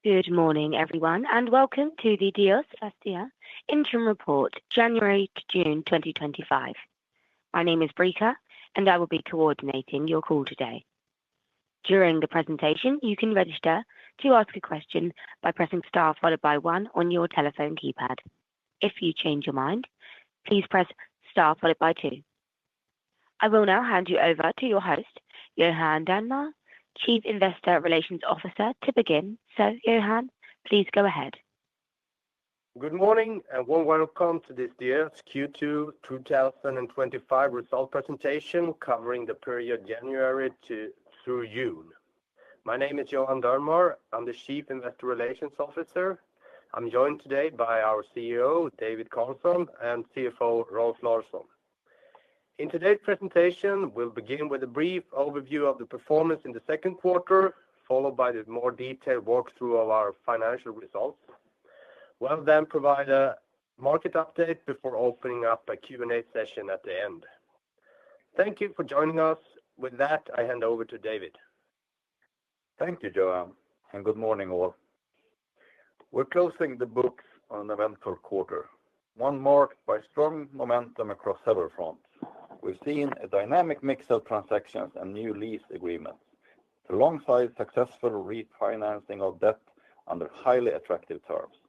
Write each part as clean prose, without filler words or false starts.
Good morning, everyone, and welcome to the DIOS.ST Interim Report, January to June 2025. My name is Brika, and I will be coordinating your call today. During the presentation, you can register to ask a question by pressing star followed by 1 on your telephone keypad. If you change your mind, please press star followed by 2. I will now hand you over to your host, Johan Dannemar, Chief Investor Relations Officer, to begin. So, Johan, please go ahead. Good morning and warm welcome to this Diös Q2 2025 result presentation covering the period January through June. My name is Johan Dannemar. I'm the Chief Investor Relations Officer. I'm joined today by our CEO, David Carlsson, and CFO, Rolf Larsson. In today's presentation, we'll begin with a brief overview of the performance in the second quarter, followed by the more detailed walkthrough of our financial results. We'll then provide a market update before opening up a Q&A session at the end. Thank you for joining us. With that, I hand over to David. Thank you, Johan, and good morning all. We're closing the books on an eventful quarter, one marked by strong momentum across several fronts. We've seen a dynamic mix of transactions and new lease agreements, alongside successful refinancing of debt under highly attractive terms.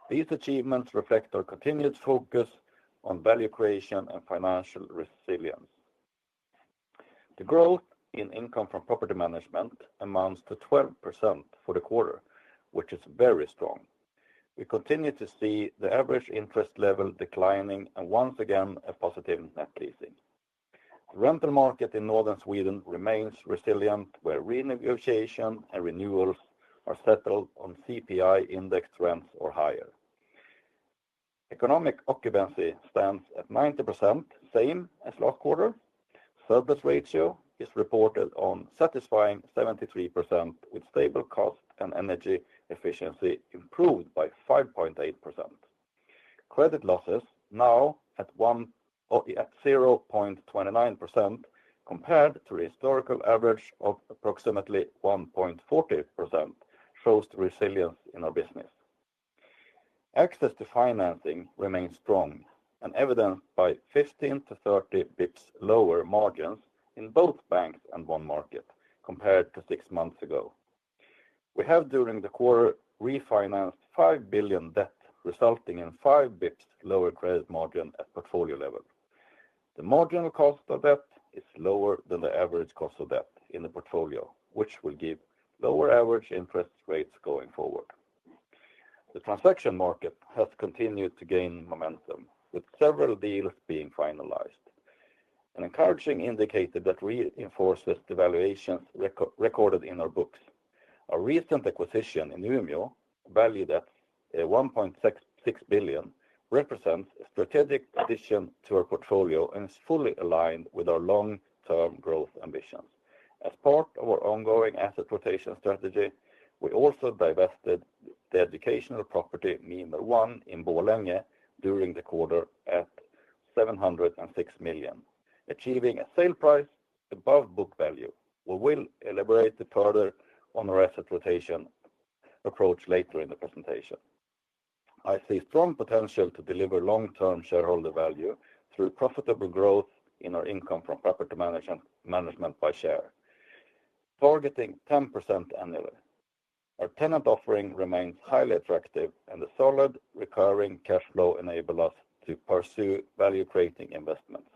These achievements reflect our continued focus on value creation and financial resilience. The growth in income from property management amounts to 12% for the quarter, which is very strong. We continue to see the average interest level declining and once again a positive net leasing. The rental market in northern Sweden remains resilient, where renegotiation and renewals are settled on CPI indexed rents or higher. Economic occupancy stands at 90%, same as last quarter. Surplus ratio is reported on satisfying 73%, with stable cost and energy efficiency improved by 5.8%. Credit losses now at 0.29% compared to the historical average of approximately 1.40% shows the resilience in our business. Access to financing remains strong and evidenced by 15 to 30 bps lower margins in both banks and bond market compared to 6 months ago. We have during the quarter refinanced 5 billion debt, resulting in 5 bps lower credit margin at portfolio level. The marginal cost of debt is lower than the average cost of debt in the portfolio, which will give lower average interest rates going forward. The transaction market has continued to gain momentum, with several deals being finalized. An encouraging indicator that reinforces the valuations recorded in our books. Our recent acquisition in Umeå, valued at 1.66 billion, represents a strategic addition to our portfolio and is fully aligned with our long-term growth ambitions. As part of our ongoing asset rotation strategy, we also divested the educational property Mimer 1 in Borlänge during the quarter at 706 million, achieving a sale price above book value. We will elaborate further on our asset rotation approach later in the presentation. I see strong potential to deliver long-term shareholder value through profitable growth in our income from property management by share, targeting 10% annually. Our tenant offering remains highly attractive, and the solid recurring cash flow enables us to pursue value-creating investments.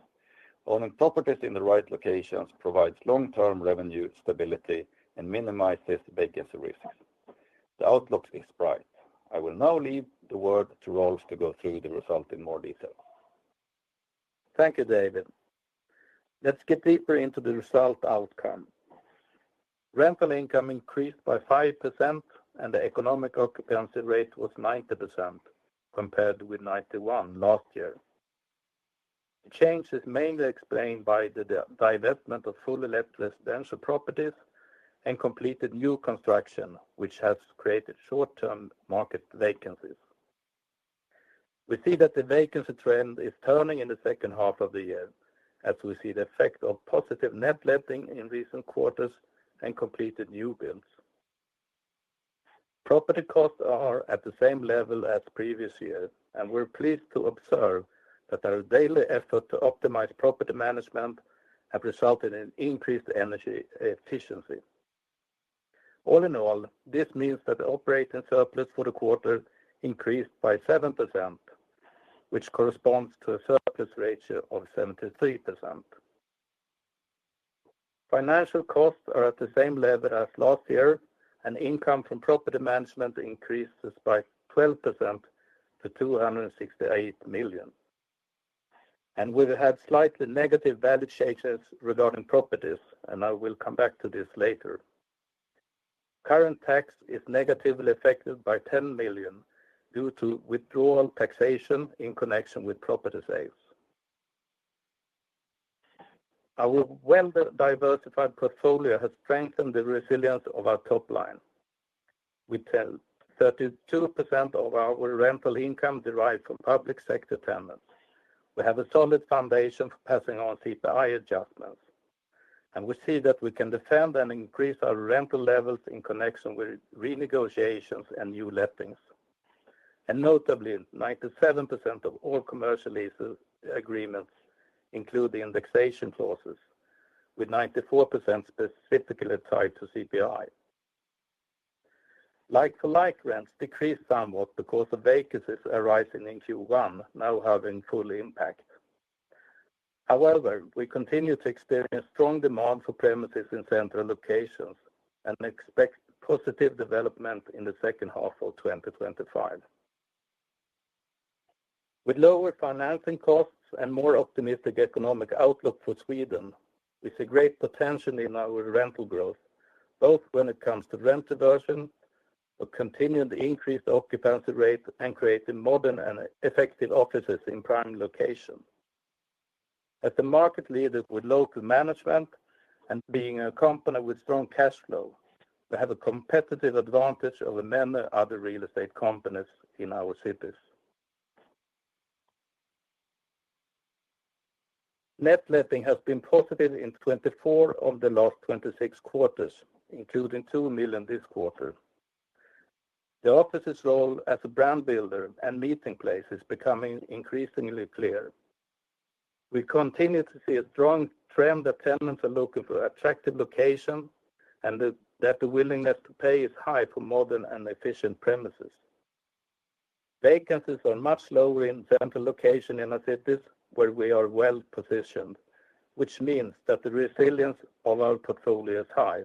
Owning properties in the right locations provides long-term revenue stability and minimizes vacancy risks. The outlook is bright. I will now leave the word to Rolf to go through the result in more detail. Thank you, David. Let's get deeper into the result outcome. Rental income increased by 5%, and the economic occupancy rate was 90%, compared with 91% last year. The change is mainly explained by the divestment of fully let residential properties and completed new construction, which has created short-term market vacancies. We see that the vacancy trend is turning in the second half of the year, as we see the effect of positive net letting in recent quarters and completed new builds. Property costs are at the same level as previous year, and we're pleased to observe that our daily effort to optimize property management have resulted in increased energy efficiency. All in all, this means that the operating surplus for the quarter increased by 7%, which corresponds to a surplus ratio of 73%. Financial costs are at the same level as last year, and income from property management increases by 12% to 268 million. And we've had slightly negative value changes regarding properties, and I will come back to this later. Current tax is negatively affected by 10 million due to withdrawal taxation in connection with property sales. Our well-diversified portfolio has strengthened the resilience of our top line. With 32% of our rental income derived from public sector tenants, we have a solid foundation for passing on CPI adjustments, and we see that we can defend and increase our rental levels in connection with renegotiations and new lettings. And notably, 97% of all commercial leases agreements include the indexation clauses, with 94% specifically tied to CPI. Like-for-like rents decreased somewhat because of vacancies arising in Q1 now having full impact. However, we continue to experience strong demand for premises in central locations and expect positive development in the second half of 2025. With lower financing costs and more optimistic economic outlook for Sweden, we see great potential in our rental growth, both when it comes to rent reversion, a continued increased occupancy rate, and creating modern and effective offices in prime location. As the market leader with local management and being a company with strong cash flow, we have a competitive advantage over many other real estate companies in our cities. Net letting has been positive in 24 of the last 26 quarters, including 2 million this quarter. The office's role as a brand builder and meeting place is becoming increasingly clear. We continue to see a strong trend that tenants are looking for attractive location and that the willingness to pay is high for modern and efficient premises. Vacancies are much lower in central location in our cities where we are well positioned, which means that the resilience of our portfolio is high.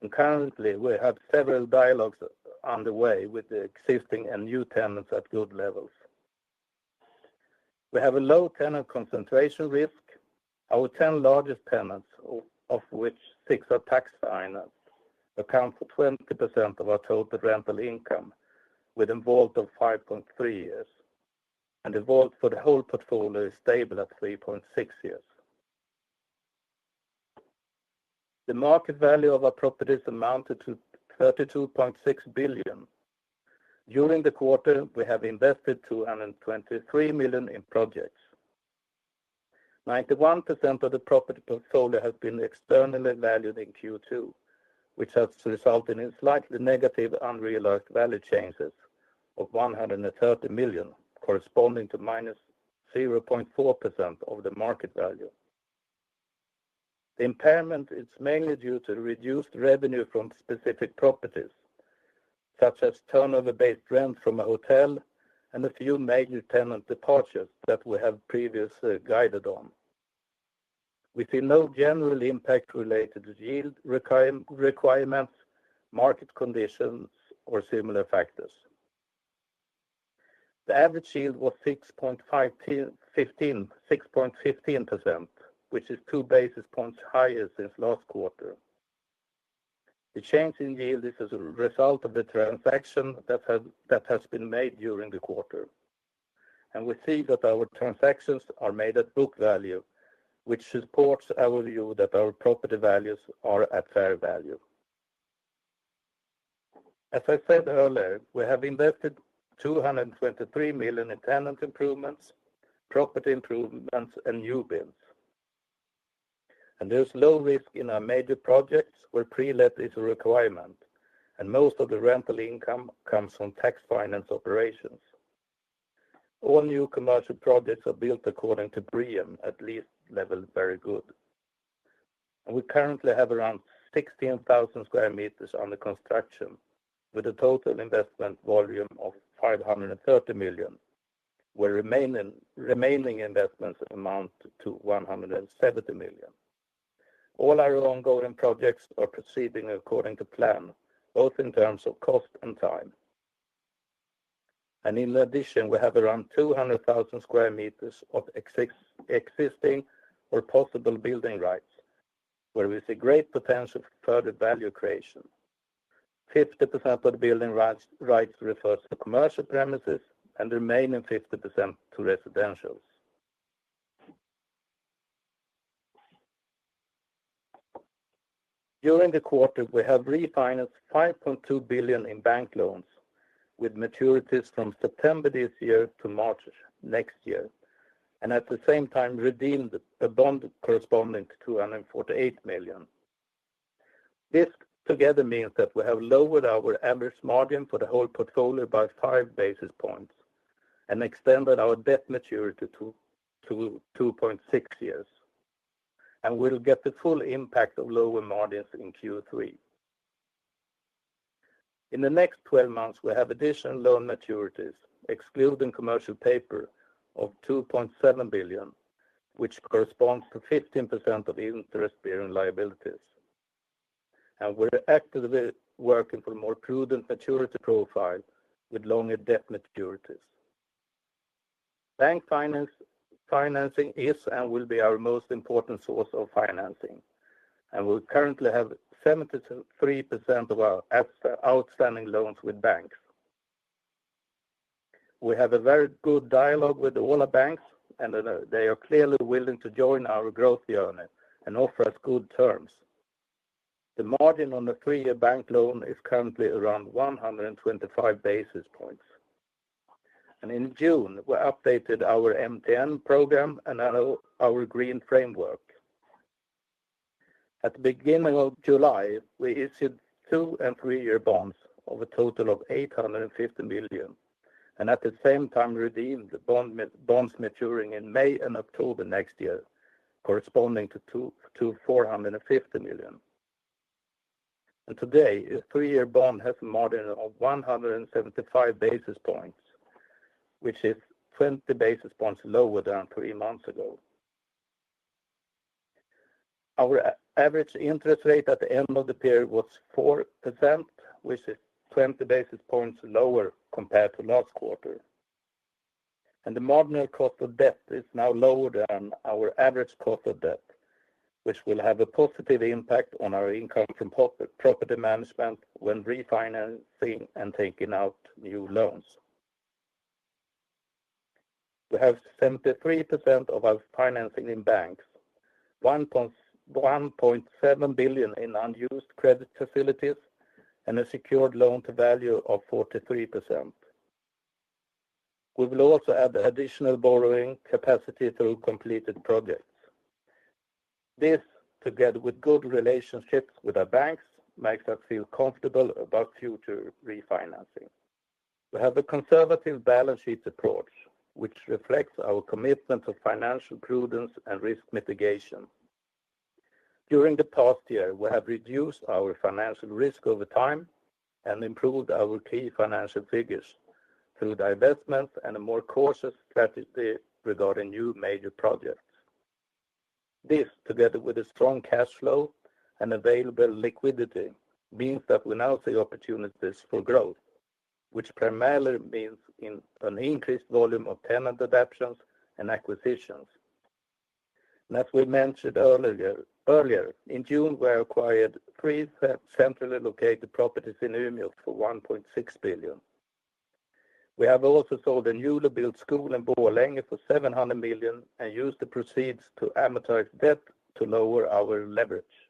And currently, we have several dialogues underway with the existing and new tenants at good levels. We have a low tenant concentration risk. Our 10 largest tenants, of which 6 are tax financed, account for 20% of our total rental income, with a WALT of 5.3 years. And the WALT for the whole portfolio is stable at 3.6 years. The market value of our properties amounted to 32.6 billion. During the quarter, we have invested 223 million in projects. 91% of the property portfolio has been externally valued in Q2, which has resulted in slightly negative unrealized value changes of 130 million, corresponding to minus 0.4% of the market value. The impairment is mainly due to reduced revenue from specific properties, such as turnover-based rent from a hotel and a few major tenant departures that we have previously guided on. We see no general impact related to yield requirements, market conditions, or similar factors. The average yield was 6.15%, which is 2 basis points higher since last quarter. The change in yield is as a result of the transaction that has been made during the quarter. And we see that our transactions are made at book value, which supports our view that our property values are at fair value. As I said earlier, we have invested 223 million in tenant improvements, property improvements, and new builds. And there's low risk in our major projects where pre-let is a requirement, and most of the rental income comes from tax finance operations. All new commercial projects are built according to BREEAM, at least level very good. And we currently have around 16,000 square meters under construction, with a total investment volume of 530 million, where remaining investments amount to 170 million. All our ongoing projects are proceeding according to plan, both in terms of cost and time. And in addition, we have around 200,000 square meters of existing or possible building rights, where we see great potential for further value creation. 50% of the building rights refers to commercial premises and the remaining 50% to residentials. During the quarter, we have refinanced 5.2 billion in bank loans with maturities from September this year to March next year, and at the same time redeemed a bond corresponding to 248 million. This together means that we have lowered our average margin for the whole portfolio by 5 basis points and extended our debt maturity to 2.6 years. And we'll get the full impact of lower margins in Q3. In the next 12 months, we have additional loan maturities, excluding commercial paper, of 2.7 billion, which corresponds to 15% of interest-bearing liabilities. And we're actively working for a more prudent maturity profile with longer debt maturities. Bank financing is and will be our most important source of financing, and we currently have 73% of our outstanding loans with banks. We have a very good dialogue with all the banks, and they are clearly willing to join our growth journey and offer us good terms. The margin on the 3-year bank loan is currently around 125 basis points. And in June, we updated our MTN program and our green framework. At the beginning of July, we issued 2- and 3-year bonds of a total of 850 million, and at the same time redeemed the bonds maturing in May and October next year, corresponding to 450 million. And today, a 3-year bond has a margin of 175 basis points, which is 20 basis points lower than 3 months ago. Our average interest rate at the end of the period was 4%, which is 20 basis points lower compared to last quarter. And the marginal cost of debt is now lower than our average cost of debt, which will have a positive impact on our income from property management when refinancing and taking out new loans. We have 73% of our financing in banks, 1.7 billion in unused credit facilities, and a secured loan to value of 43%. We will also add additional borrowing capacity through completed projects. This, together with good relationships with our banks, makes us feel comfortable about future refinancing. We have a conservative balance sheet approach, which reflects our commitment to financial prudence and risk mitigation. During the past year, we have reduced our financial risk over time and improved our key financial figures through divestments and a more cautious strategy regarding new major projects. This, together with a strong cash flow and available liquidity, means that we now see opportunities for growth, which primarily means in an increased volume of tenant adaptations and acquisitions. And as we mentioned earlier, in June we acquired 3 centrally located properties in Umeå for 1.6 billion. We have also sold a newly built school in Borlänge for 700 million and used the proceeds to amortize debt to lower our leverage.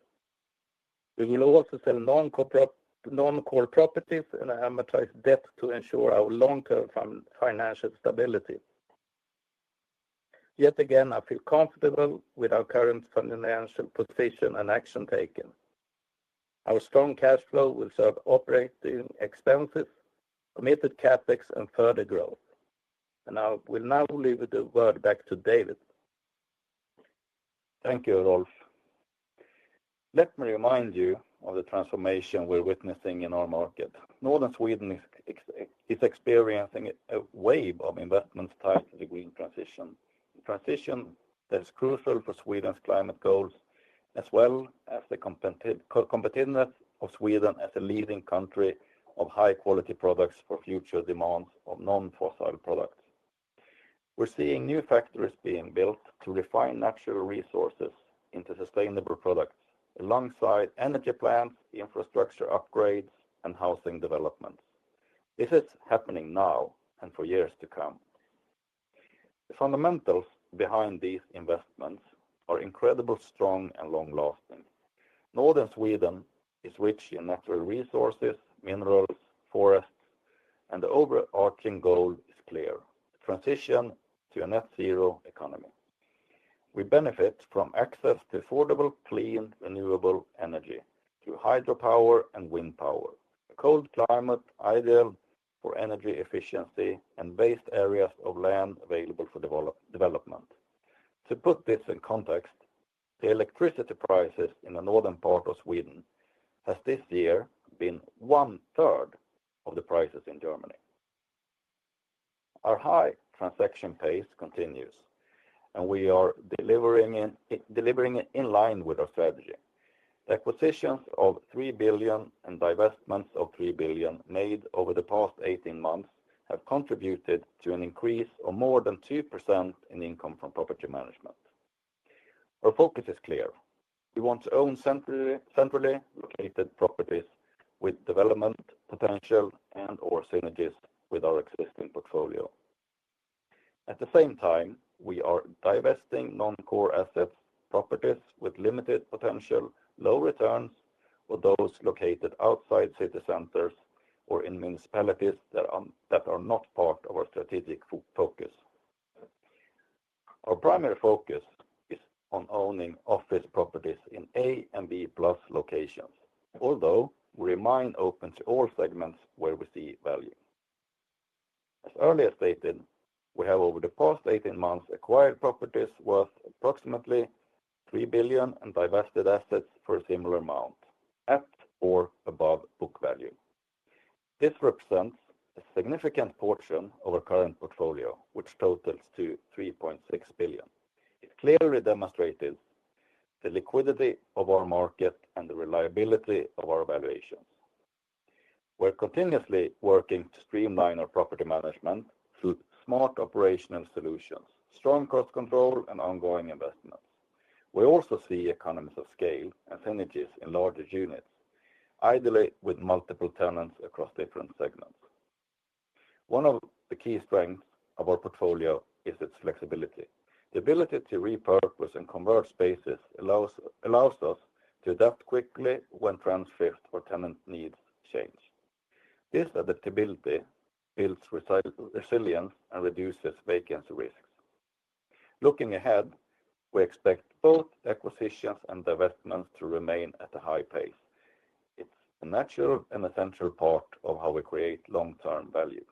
We will also sell non-core properties and amortize debt to ensure our long-term financial stability. Yet again, I feel comfortable with our current financial position and action taken. Our strong cash flow will serve operating expenses, committed capex, and further growth. And I will now leave the word back to David. Thank you, Rolf. Let me remind you of the transformation we're witnessing in our market. Northern Sweden is experiencing a wave of investments tied to the green transition. A transition that is crucial for Sweden's climate goals, as well as the competitiveness of Sweden as a leading country of high-quality products for future demands of non-fossil products. We're seeing new factories being built to refine natural resources into sustainable products, alongside energy plants, infrastructure upgrades, and housing developments. This is happening now and for years to come. The fundamentals behind these investments are incredibly strong and long-lasting. Northern Sweden is rich in natural resources, minerals, forests, and the overarching goal is clear: transition to a net zero economy. We benefit from access to affordable, clean, renewable energy through hydropower and wind power, a cold climate ideal for energy efficiency, and vast areas of land available for development. To put this in context, the electricity prices in the northern part of Sweden has this year been 1/3 of the prices in Germany. Our high transaction pace continues, and we are delivering in line with our strategy. The acquisitions of 3 billion and divestments of 3 billion made over the past 18 months have contributed to an increase of more than 2% in income from property management. Our focus is clear. We want to own centrally located properties with development potential and/or synergies with our existing portfolio. At the same time, we are divesting non-core assets, properties with limited potential, low returns, or those located outside city centers or in municipalities that are not part of our strategic focus. Our primary focus is on owning office properties in A and B+ locations, although we remain open to all segments where we see value. As earlier stated, we have over the past 18 months acquired properties worth approximately 3 billion and divested assets for a similar amount, at or above book value. This represents a significant portion of our current portfolio, which totals to 3.6 billion. It clearly demonstrated the liquidity of our market and the reliability of our valuations. We're continuously working to streamline our property management through smart operational solutions, strong cost control, and ongoing investments. We also see economies of scale and synergies in larger units, ideally with multiple tenants across different segments. One of the key strengths of our portfolio is its flexibility. The ability to repurpose and convert spaces allows us to adapt quickly when trends shift or tenant needs change. This adaptability builds resilience and reduces vacancy risks. Looking ahead, we expect both acquisitions and divestments to remain at a high pace. It's a natural and essential part of how we create long-term value.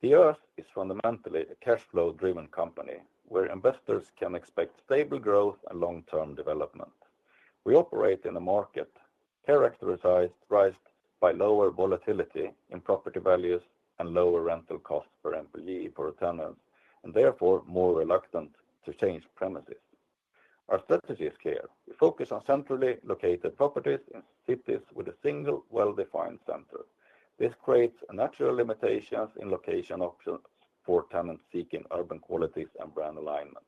Diös is fundamentally a cash flow-driven company where investors can expect stable growth and long-term development. We operate in a market characterized by lower volatility in property values and lower rental costs per employee per tenant, and therefore more reluctant to change premises. Our strategy is clear. We focus on centrally located properties in cities with a single well-defined center. This creates natural limitations in location options for tenants seeking urban qualities and brand alignment,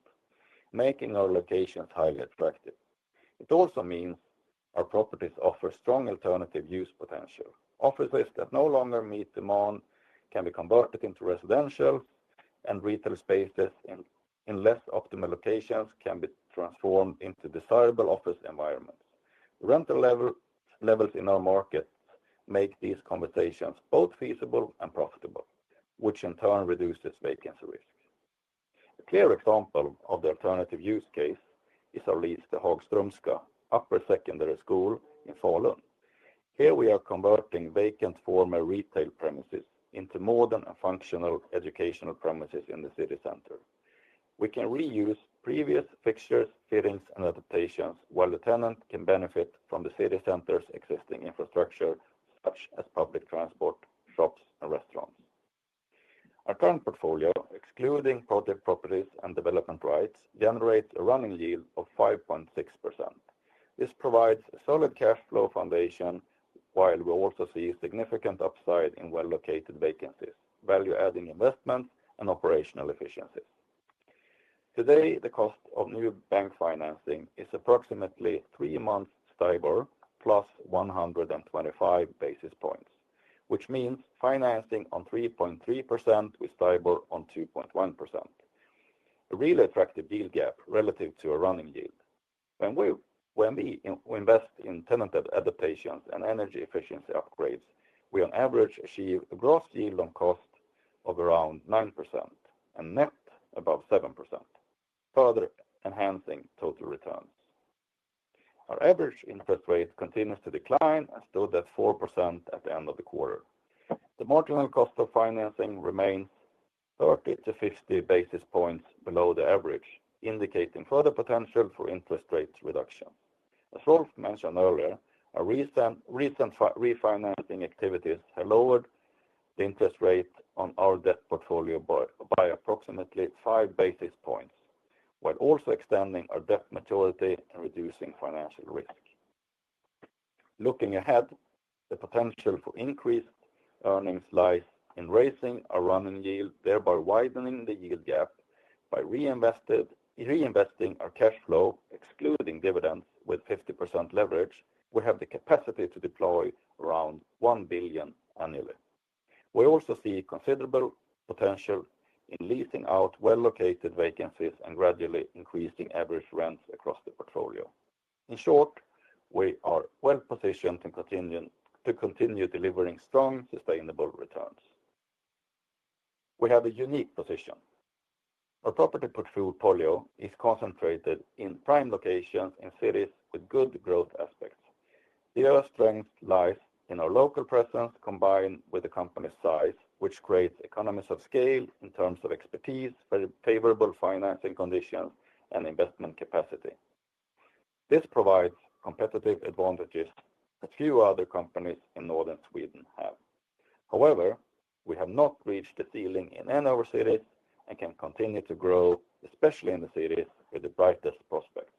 making our locations highly attractive. It also means our properties offer strong alternative use potential. Offices that no longer meet demand can be converted into residential, and retail spaces in less optimal locations can be transformed into desirable office environments. The rental levels in our market make these conversations both feasible and profitable, which in turn reduces vacancy risk. A clear example of the alternative use case is our lease to Höglundska, upper secondary school in Falun. Here we are converting vacant former retail premises into modern and functional educational premises in the city center. We can reuse previous fixtures, fittings, and adaptations, while the tenant can benefit from the city center's existing infrastructure, such as public transport, shops, and restaurants. Our current portfolio, excluding project properties and development rights, generates a running yield of 5.6%. This provides a solid cash flow foundation, while we also see significant upside in well-located vacancies, value-adding investments, and operational efficiencies. Today, the cost of new bank financing is approximately 3 months STIBOR plus 125 basis points, which means financing on 3.3% with STIBOR on 2.1%. A really attractive yield gap relative to a running yield. When we invest in tenant adaptations and energy efficiency upgrades, we on average achieve a gross yield on cost of around 9% and net above 7%, further enhancing total returns. Our average interest rate continues to decline and stood at 4% at the end of the quarter. The marginal cost of financing remains 30 to 50 basis points below the average, indicating further potential for interest rate reduction. As Rolf mentioned earlier, our recent refinancing activities have lowered the interest rate on our debt portfolio by approximately 5 basis points, while also extending our debt maturity and reducing financial risk. Looking ahead, the potential for increased earnings lies in raising our running yield, thereby widening the yield gap. By reinvesting our cash flow, excluding dividends, with 50% leverage, we have the capacity to deploy around 1 billion annually. We also see considerable potential in leasing out well-located vacancies and gradually increasing average rents across the portfolio. In short, we are well positioned to continue delivering strong, sustainable returns. We have a unique position. Our property portfolio is concentrated in prime locations in cities with good growth aspects. Diös' strength lies in our local presence combined with the company's size, which creates economies of scale in terms of expertise, favorable financing conditions, and investment capacity. This provides competitive advantages that few other companies in northern Sweden have. However, we have not reached the ceiling in any of our cities and can continue to grow, especially in the cities with the brightest prospects.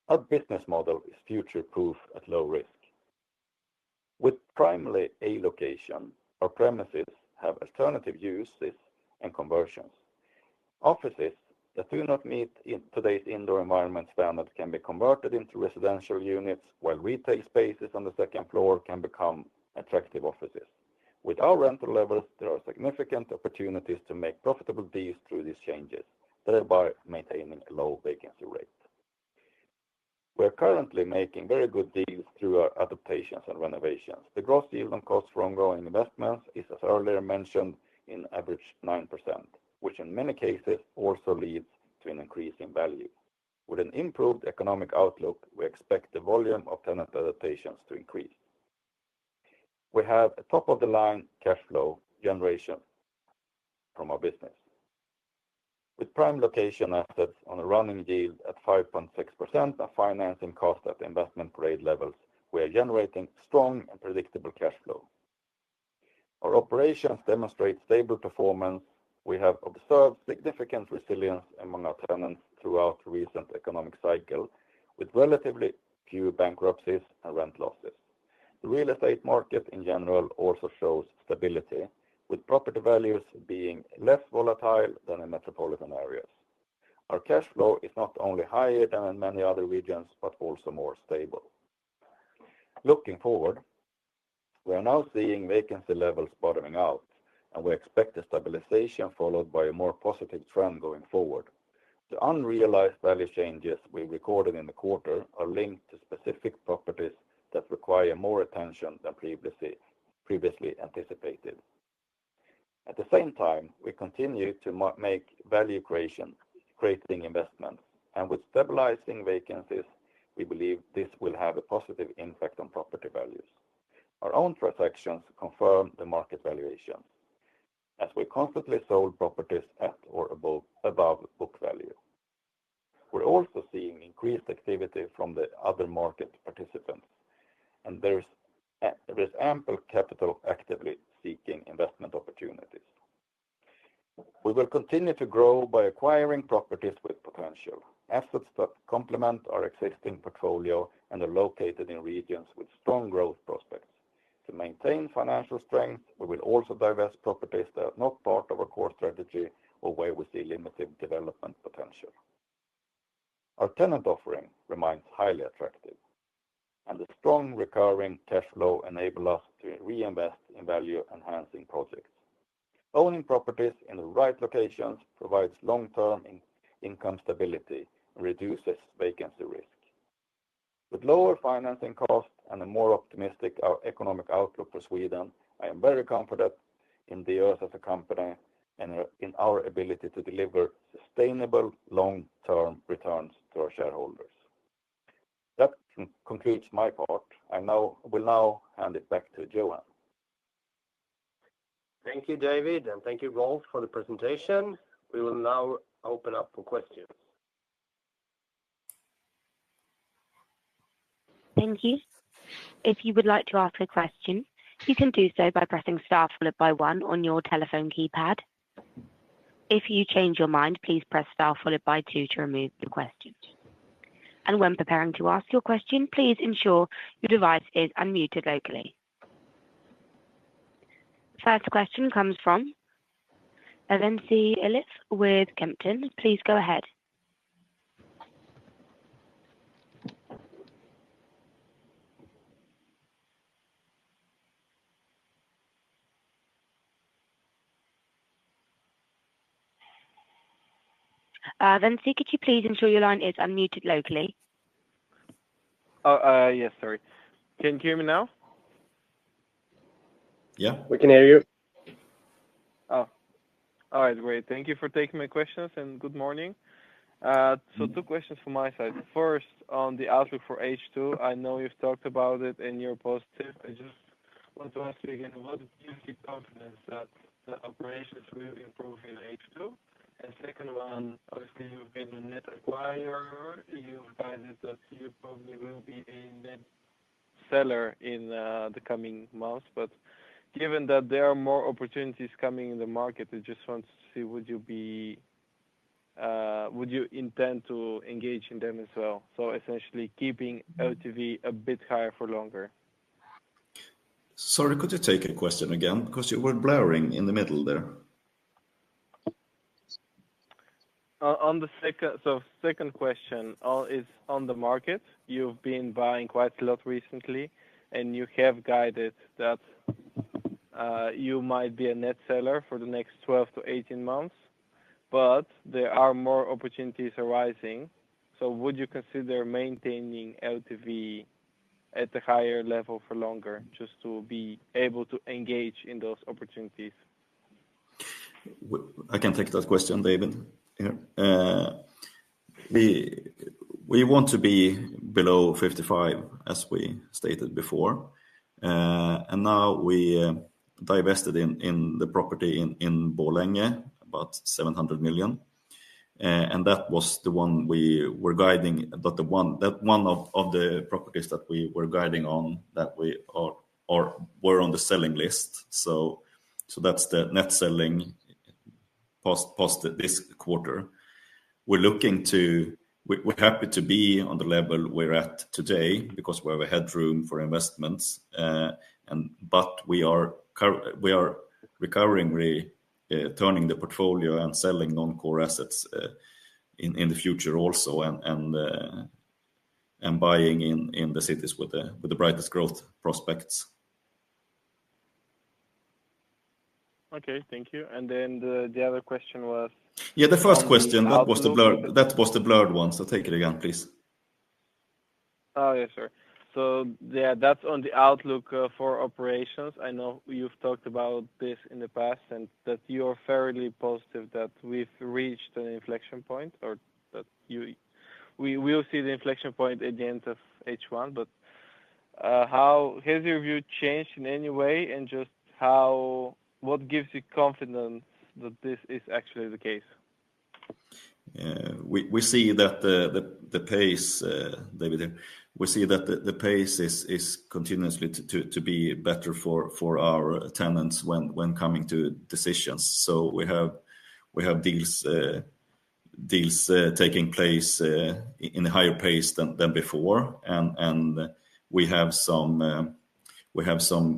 Our business model is future-proof at low risk. With primarily a location, our premises have alternative uses and conversions. Offices that do not meet today's indoor environment standard can be converted into residential units, while retail spaces on the second floor can become attractive offices. With our rental levels, there are significant opportunities to make profitable deals through these changes, thereby maintaining a low vacancy rate. We are currently making very good deals through our adaptations and renovations. The gross yield on cost for ongoing investments is, as earlier mentioned, in average 9%, which in many cases also leads to an increase in value. With an improved economic outlook, we expect the volume of tenant adaptations to increase. We have a top-of-the-line cash flow generation from our business. With prime location assets on a running yield at 5.6% and financing cost at investment grade levels, we are generating strong and predictable cash flow. Our operations demonstrate stable performance. We have observed significant resilience among our tenants throughout the recent economic cycle, with relatively few bankruptcies and rent losses. The real estate market in general also shows stability, with property values being less volatile than in metropolitan areas. Our cash flow is not only higher than in many other regions, but also more stable. Looking forward, we are now seeing vacancy levels bottoming out, and we expect a stabilization followed by a more positive trend going forward. The unrealized value changes we recorded in the quarter are linked to specific properties that require more attention than previously anticipated. At the same time, we continue to make value creating investments, and with stabilizing vacancies, we believe this will have a positive impact on property values. Our own transactions confirm the market valuations, as we constantly sold properties at or above book value. We're also seeing increased activity from the other market participants, and there is ample capital actively seeking investment opportunities. We will continue to grow by acquiring properties with potential, assets that complement our existing portfolio and are located in regions with strong growth prospects. To maintain financial strength, we will also divest properties that are not part of our core strategy or where we see limited development potential. Our tenant offering remains highly attractive, and the strong recurring cash flow enables us to reinvest in value-enhancing projects. Owning properties in the right locations provides long-term income stability and reduces vacancy risk. With lower financing costs and a more optimistic economic outlook for Sweden, I am very confident in Diös as a company and in our ability to deliver sustainable long-term returns to our shareholders. That concludes my part. I will now hand it back to Johan. Thank you, David, and thank you, Rolf, for the presentation. We will now open up for questions. Thank you. If you would like to ask a question, you can do so by pressing star followed by 1 on your telephone keypad. If you change your mind, please press star followed by 2 to remove the question. And when preparing to ask your question, please ensure your device is unmuted locally. First question comes from Vacancy with Kempton. Please go ahead. Vacancy, could you please ensure your line is unmuted locally? Yes, sorry. Can you hear me now? Yeah, we can hear you. Oh, all right, great. Thank you for taking my questions and good morning. So 2 questions from my side. First, on the outlook for H2, I know you've talked about it and you're positive. I just want to ask you again, what gives you confidence that the operations will improve in H2? And second one, obviously you've been a net acquirer. You've guided that you probably will be a net seller in the coming months. But given that there are more opportunities coming in the market, I just want to see would you intend to engage in them as well? So essentially keeping LTV a bit higher for longer. Sorry, could you take a question again? Because you were blurring in the middle there. On the second question is on the market. You've been buying quite a lot recently, and you have guided that you might be a net seller for the next 12 to 18 months, but there are more opportunities arising. So would you consider maintaining LTV at a higher level for longer, just to be able to engage in those opportunities? I can take that question, David. Here. We want to be below 55, as we stated before, and now we divested in the property in Borlänge, about 700 million, and that was the one we were guiding. That one of the properties that we were guiding on that we were on the selling list. So that's the net selling. Post this quarter, we're happy to be on the level we're at today because we have a headroom for investments, but we are recurringly turning the portfolio and selling non-core assets in the future also, and buying in the cities with the brightest growth prospects. Okay, thank you. And then the other question was... Yeah, the first question, that was the blurred one. So take it again, please. Oh, yes, sir. So yeah, that's on the outlook for operations. I know you've talked about this in the past and that you're fairly positive that we've reached an inflection point, or that you we will see the inflection point at the end of H1, but how has your view changed in any way, and just what gives you confidence that this is actually the case? We see that the pace, David, we see that the pace is continuously to be better for our tenants when coming to decisions. So we have deals taking place in a higher pace than before, and we have some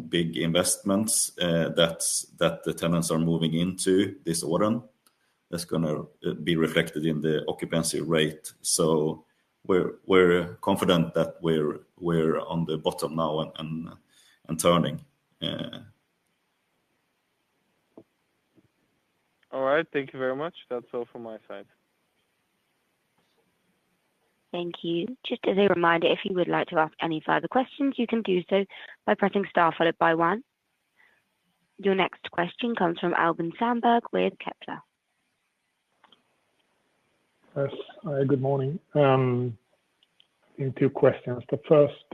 big investments that the tenants are moving into this autumn. That's going to be reflected in the occupancy rate. So we're confident that we're on the bottom now and turning. All right, thank you very much. That's all from my side. Thank you. Just as a reminder, if you would like to ask any further questions, you can do so by pressing star followed by 1. Your next question comes from Albin Sandberg with Kepler. Yes, good morning. In 2 questions. The first,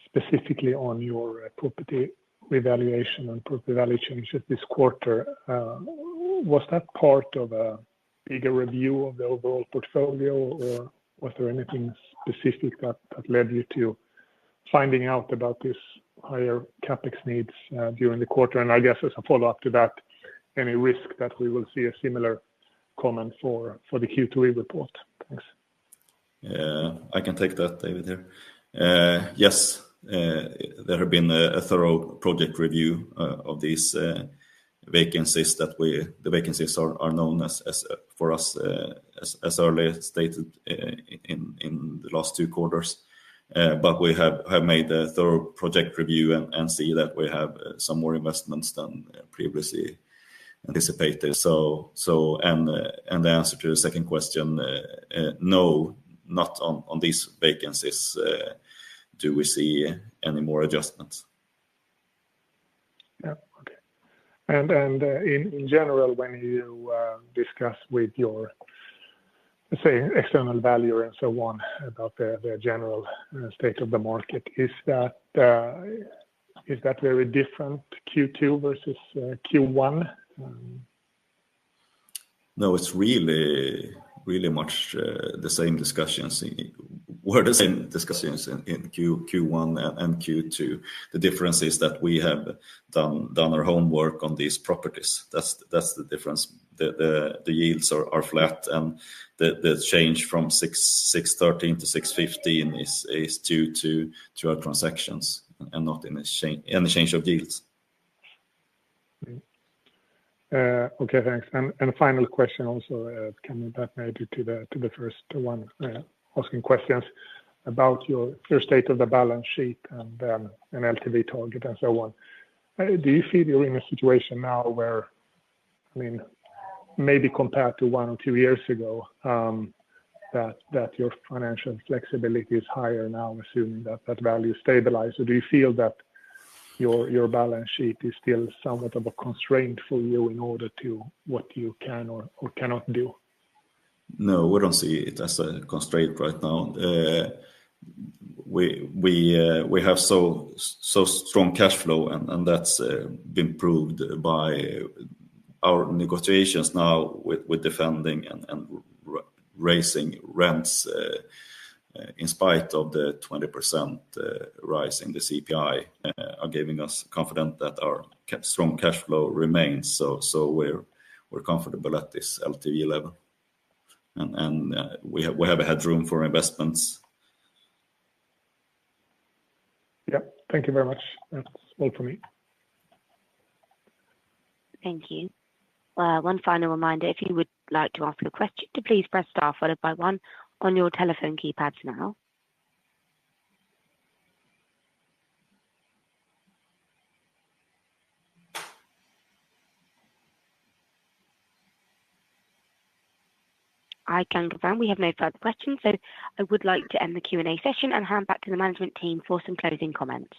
specifically on your property revaluation and property value changes this quarter, was that part of a bigger review of the overall portfolio, or was there anything specific that led you to finding out about this higher capex needs during the quarter? And I guess as a follow-up to that, any risk that we will see a similar comment for the Q3 report? Thanks. I can take that, David, here. Yes, there have been a thorough project review of these vacancies the vacancies are known as for us as earlier stated in the last 2 quarters. But we have made a thorough project review and see that we have some more investments than previously anticipated. So and the answer to the second question, no, not on these vacancies do we see any more adjustments. Yeah, okay. And in general, when you discuss with your, let's say, external valuer and so on about the general state of the market, is that very different Q2 versus Q1? No, it's really much the same discussions. Were the same discussions in Q1 and Q2. The difference is that we have done our homework on these properties. That's the difference. The yields are flat, and the change from 613 to 615 is due to our transactions and not in any change of yields. Okay, thanks. And a final question also, coming back maybe to the first one, asking questions about your state of the balance sheet and an LTV target and so on. Do you feel you're in a situation now where, I mean, maybe compared to 1 or 2 years ago, that your financial flexibility is higher now, assuming that value stabilizes? Or do you feel that your balance sheet is still somewhat of a constraint for you in order to what you can or cannot do? No, we don't see it as a constraint right now. We have so strong cash flow, and that's been proved by our negotiations now with defending and raising rents in spite of the 20% rise in the CPI, are giving us confidence that our strong cash flow remains. So we're comfortable at this LTV level, and we have a headroom for investments. Yeah, thank you very much. That's all for me. Thank you. One final reminder, if you would like to ask a question, to please press star followed by 1 on your telephone keypads now. I can confirm we have no further questions, so I would like to end the Q&A session and hand back to the management team for some closing comments.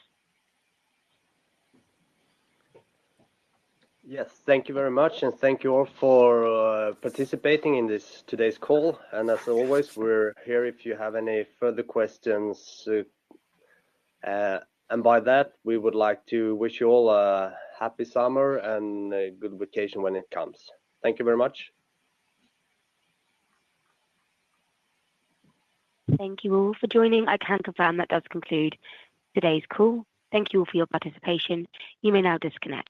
Yes, thank you very much, and thank you all for participating in today's call. And as always, we're here if you have any further questions. And by that, we would like to wish you all a happy summer and a good vacation when it comes. Thank you very much. Thank you all for joining. I can confirm that does conclude today's call. Thank you all for your participation. You may now disconnect.